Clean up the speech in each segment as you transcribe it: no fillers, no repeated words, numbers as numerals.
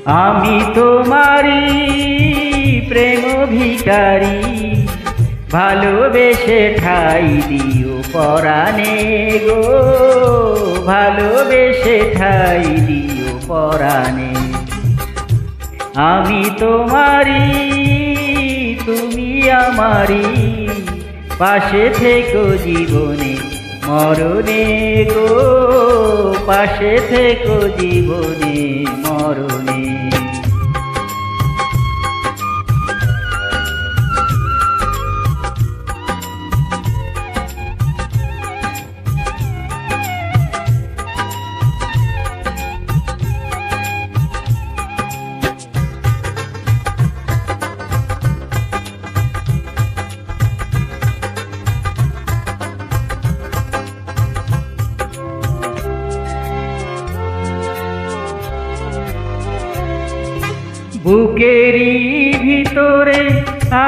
আমি তোমারি প্রেম ভিখারি, ভালোবেসে ঠাই দিও পরাণে গো, ভালোবেসে ঠাই দিও পরাণে। আমি তোমারি তুমি আমারি, পাশে থেকো জীবনে মরণে গো, পাশে থেকো জীবনে মরণে। বুকেরই ভিতরে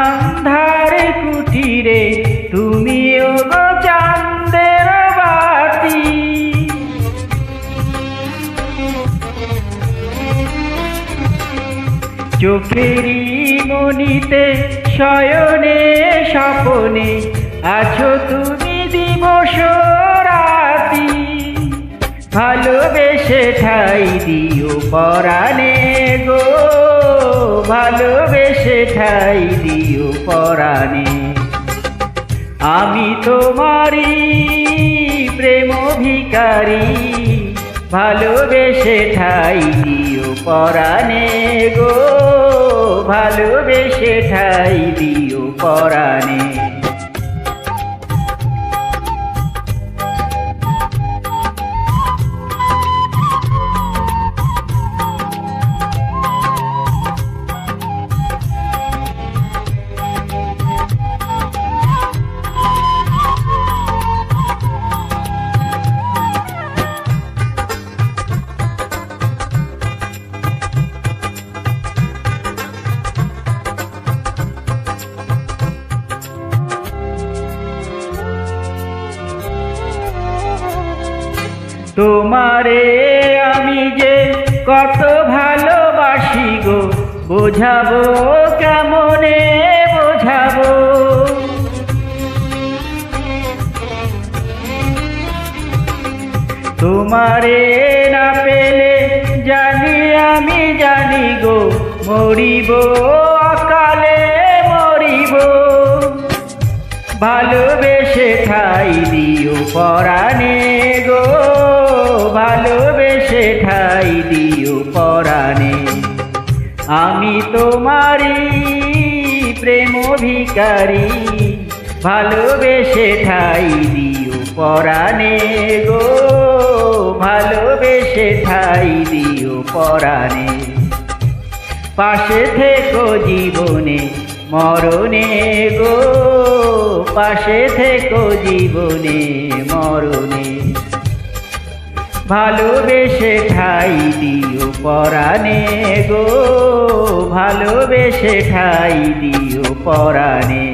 আন্ধারে কুটিরে তুমিও গো চাঁদের বাতি, চোখেরই মনিতে শয়নে স্বপনে আছো তুমি দিবস রাতি। ভালোবেসে ঠাই দিও পরাণে গো, ভালোবেসে ঠাই দিও পরাণে। আমি তোমারি প্রেম ভিখারি, ভালোবেসে ঠাই দিও পরাণে গো, ভালোবেসে ঠাই দিও পরাণে। তোমারে আমি যে কত ভালোবাসি গো, বোঝাবো কেমনে বোঝাবো। তোমারে না পেলে জানি আমি জানি গো, মরিব অকালে মরিব। ভালোবেসে ঠাই দিও পরাণে গো, ভালোবেসে ঠাই দিও পরাণে। আমি তোমারি প্রেম ভিখারি, ভালোবেসে ঠাই দিও পরাণে গো, ভালোবেসে ঠাই দিও পরাণে। পাশে থেকো জীবনে মরণে গো, পাশে থেকো জীবনে মরণে। ভালোবেসে ঠাই দিও পরাণে গো, ভালোবেসে ঠাই দিও পরাণে।